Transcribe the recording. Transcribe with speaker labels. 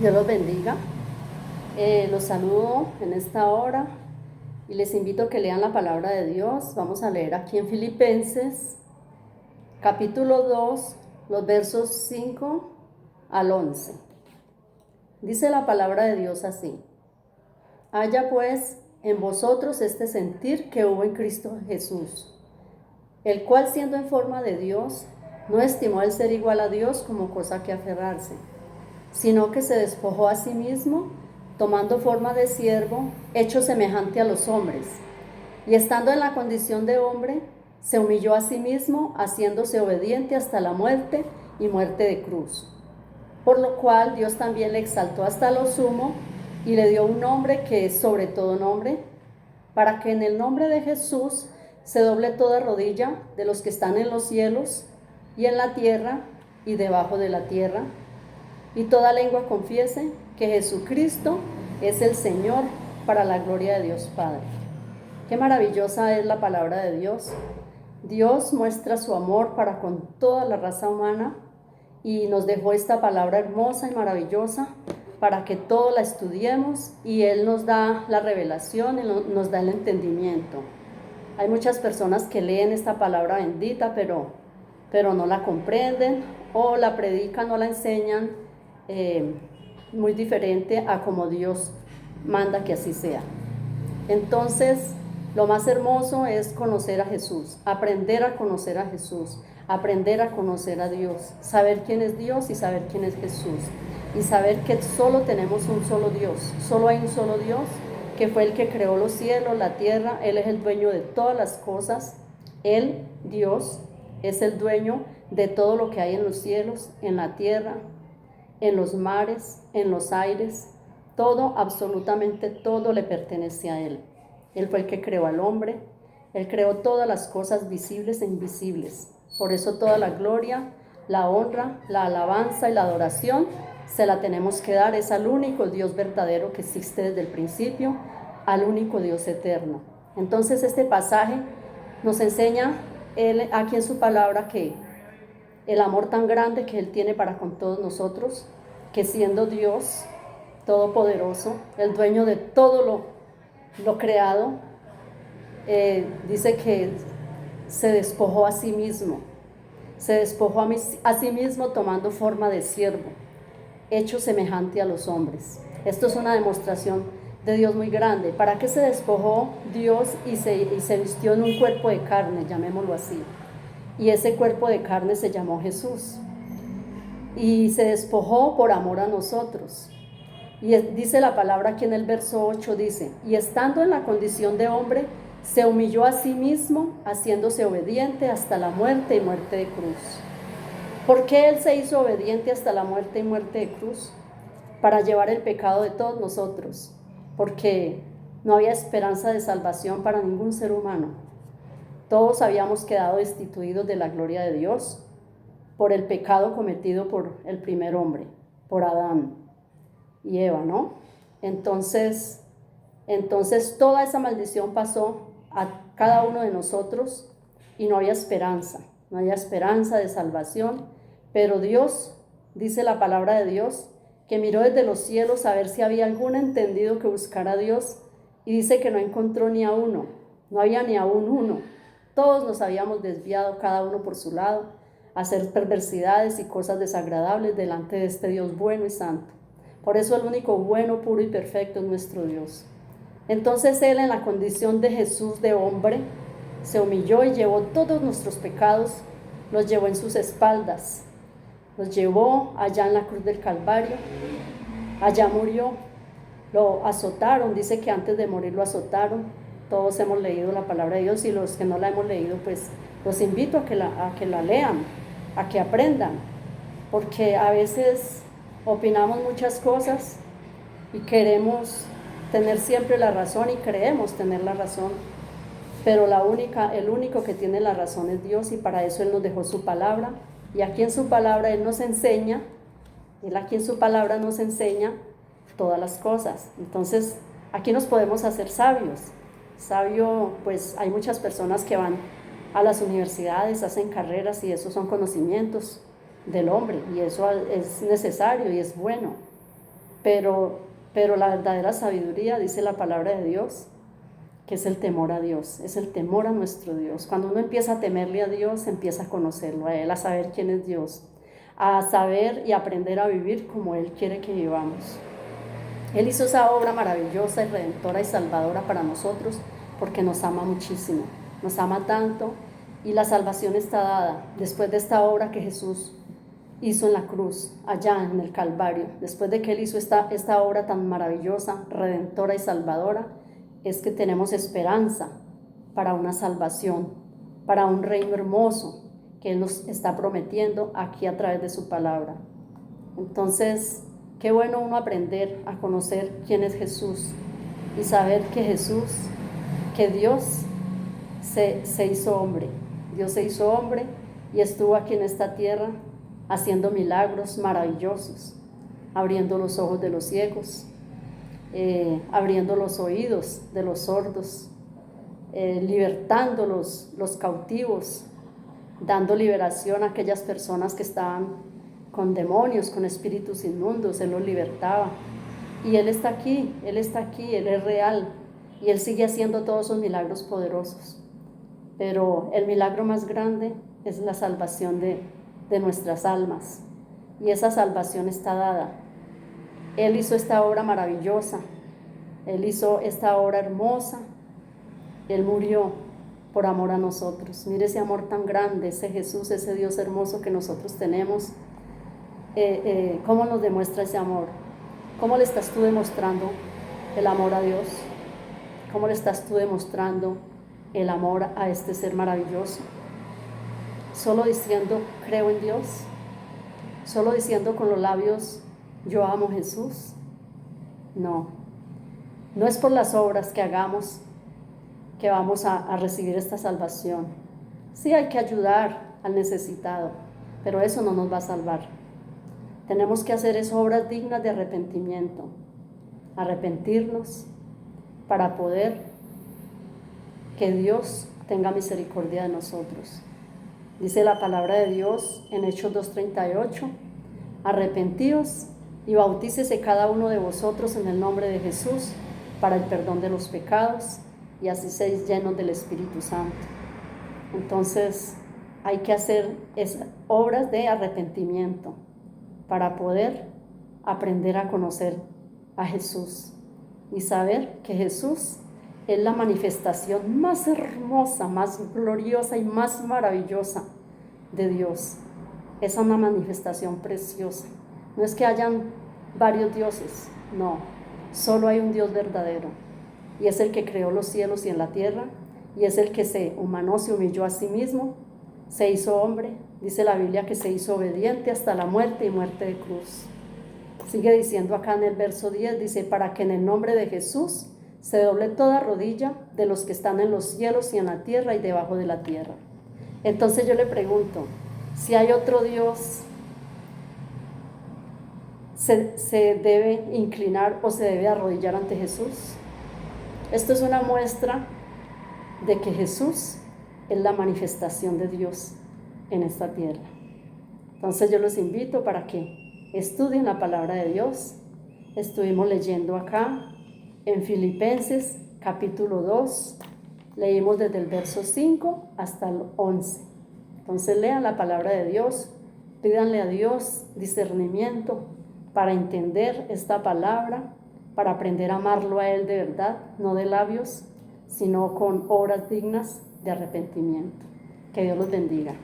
Speaker 1: Dios los bendiga. Los saludo en esta hora y les invito a que lean la palabra de Dios. Vamos a leer aquí en Filipenses, capítulo 2, los versos 5 al 11. Dice la palabra de Dios así: haya pues en vosotros este sentir que hubo en Cristo Jesús, el cual, siendo en forma de Dios, no estimó el ser igual a Dios como cosa que aferrarse, sino que se despojó a sí mismo, tomando forma de siervo, hecho semejante a los hombres, y estando en la condición de hombre, se humilló a sí mismo, haciéndose obediente hasta la muerte y muerte de cruz. Por lo cual Dios también le exaltó hasta lo sumo y le dio un nombre que es sobre todo nombre, para que en el nombre de Jesús se doble toda rodilla de los que están en los cielos y en la tierra y debajo de la tierra, y toda lengua confiese que Jesucristo es el Señor, para la gloria de Dios Padre. Qué maravillosa es la palabra de Dios. Dios muestra su amor para con toda la raza humana y nos dejó esta palabra hermosa y maravillosa para que todos la estudiemos, y Él nos da la revelación, Él nos da el entendimiento. Hay muchas personas que leen esta palabra bendita, pero no la comprenden, o la predican o la enseñan muy diferente a como Dios manda que así sea. Entonces, lo más hermoso es conocer a Jesús, aprender a conocer a Jesús, aprender a conocer a Dios, saber quién es Dios y saber quién es Jesús, y saber que solo tenemos un solo Dios, solo hay un solo Dios, que fue el que creó los cielos, la tierra. Él es el dueño de todas las cosas. Él, Dios, es el dueño de todo lo que hay en los cielos, en la tierra, en los mares, en los aires. Todo, absolutamente todo, le pertenece a Él. Él fue el que creó al hombre. Él creó todas las cosas visibles e invisibles. Por eso toda la gloria, la honra, la alabanza y la adoración se la tenemos que dar es al único Dios verdadero que existe desde el principio, al único Dios eterno. Entonces este pasaje nos enseña Él aquí en su palabra que el amor tan grande que Él tiene para con todos nosotros, que siendo Dios todopoderoso, el dueño de todo lo creado, dice que se despojó a sí mismo, sí mismo tomando forma de siervo, hecho semejante a los hombres. Esto es una demostración de Dios muy grande. ¿Para qué se despojó Dios y se vistió en un cuerpo de carne, llamémoslo así? Y ese cuerpo de carne se llamó Jesús. Y se despojó por amor a nosotros. Y dice la palabra aquí en el verso 8, dice: y estando en la condición de hombre, se humilló a sí mismo, haciéndose obediente hasta la muerte y muerte de cruz. ¿Por qué Él se hizo obediente hasta la muerte y muerte de cruz? Para llevar el pecado de todos nosotros, porque no había esperanza de salvación para ningún ser humano. Todos habíamos quedado destituidos de la gloria de Dios por el pecado cometido por el primer hombre, por Adán y Eva, ¿no? Entonces toda esa maldición pasó a cada uno de nosotros y no había esperanza de salvación. Pero Dios, dice la palabra de Dios, que miró desde los cielos a ver si había algún entendido que buscara a Dios, y dice que no encontró ni a uno, no había ni aún uno. Todos nos habíamos desviado, cada uno por su lado, a hacer perversidades y cosas desagradables delante de este Dios bueno y santo. Por eso el único bueno, puro y perfecto es nuestro Dios. Entonces Él, en la condición de Jesús de hombre, se humilló y llevó todos nuestros pecados, los llevó en sus espaldas, los llevó allá en la cruz del Calvario, allá murió, lo azotaron, dice que antes de morir lo azotaron. Todos hemos leído la palabra de Dios, y los que no la hemos leído, pues los invito a que la lean, a que aprendan, porque a veces opinamos muchas cosas y queremos tener siempre la razón y creemos tener la razón, pero el único que tiene la razón es Dios, y para eso Él nos dejó su palabra, y aquí en su palabra Él aquí en su palabra nos enseña todas las cosas. Entonces aquí nos podemos hacer sabios. Sabio, pues hay muchas personas que van a las universidades, hacen carreras, y esos son conocimientos del hombre, y eso es necesario y es bueno. pero la verdadera sabiduría, dice la palabra de Dios, que es el temor a Dios, es el temor a nuestro Dios. Cuando uno empieza a temerle a Dios, empieza a conocerlo a Él, a saber quién es Dios, a saber y aprender a vivir como Él quiere que vivamos. Él hizo esa obra maravillosa y redentora y salvadora para nosotros porque nos ama muchísimo, nos ama tanto, y la salvación está dada después de esta obra que Jesús hizo en la cruz, allá en el Calvario. Después de que Él hizo esta obra tan maravillosa, redentora y salvadora, es que tenemos esperanza para una salvación, para un reino hermoso que Él nos está prometiendo aquí a través de su palabra. Entonces, qué bueno uno aprender a conocer quién es Jesús y saber que que Dios se hizo hombre. Dios se hizo hombre y estuvo aquí en esta tierra haciendo milagros maravillosos, abriendo los ojos de los ciegos, abriendo los oídos de los sordos, libertando los cautivos, dando liberación a aquellas personas que estaban con demonios, con espíritus inmundos. Él los libertaba. Y Él está aquí, Él es real, y Él sigue haciendo todos esos milagros poderosos. Pero el milagro más grande es la salvación de nuestras almas, y esa salvación está dada. Él hizo esta obra maravillosa, Él hizo esta obra hermosa, Él murió por amor a nosotros. Mire ese amor tan grande, ese Jesús, ese Dios hermoso que nosotros tenemos. ¿Cómo nos demuestra ese amor? ¿Cómo le estás tú demostrando el amor a Dios? ¿Cómo le estás tú demostrando el amor a este ser maravilloso? ¿Solo diciendo creo en Dios? ¿Solo diciendo con los labios yo amo a Jesús? No, no es por las obras que hagamos que vamos a recibir esta salvación. Sí, hay que ayudar al necesitado, pero eso no nos va a salvar. Tenemos que hacer esas obras dignas de arrepentimiento, arrepentirnos para poder que Dios tenga misericordia de nosotros. Dice la palabra de Dios en Hechos 2:38, arrepentíos y bautícese cada uno de vosotros en el nombre de Jesús para el perdón de los pecados, y así seáis llenos del Espíritu Santo. Entonces hay que hacer esas obras de arrepentimiento para poder aprender a conocer a Jesús y saber que Jesús es la manifestación más hermosa, más gloriosa y más maravillosa de Dios. Es una manifestación preciosa. No es que hayan varios dioses, no, solo hay un Dios verdadero, y es el que creó los cielos y en la tierra, y es el que se humanó, se humilló a sí mismo, se hizo hombre. Dice la Biblia que se hizo obediente hasta la muerte y muerte de cruz. Sigue diciendo acá en el verso 10, dice, para que en el nombre de Jesús se doble toda rodilla de los que están en los cielos y en la tierra y debajo de la tierra. Entonces yo le pregunto, si hay otro Dios, ¿se debe inclinar o se debe arrodillar ante Jesús? Esto es una muestra de que Jesús es la manifestación de Dios en esta tierra. Entonces yo los invito para que estudien la palabra de Dios. Estuvimos leyendo acá en Filipenses capítulo 2, leímos desde el verso 5 hasta el 11. Entonces lean la palabra de Dios, pídanle a Dios discernimiento para entender esta palabra, para aprender a amarlo a Él de verdad, no de labios, sino con obras dignas de arrepentimiento. Que Dios los bendiga.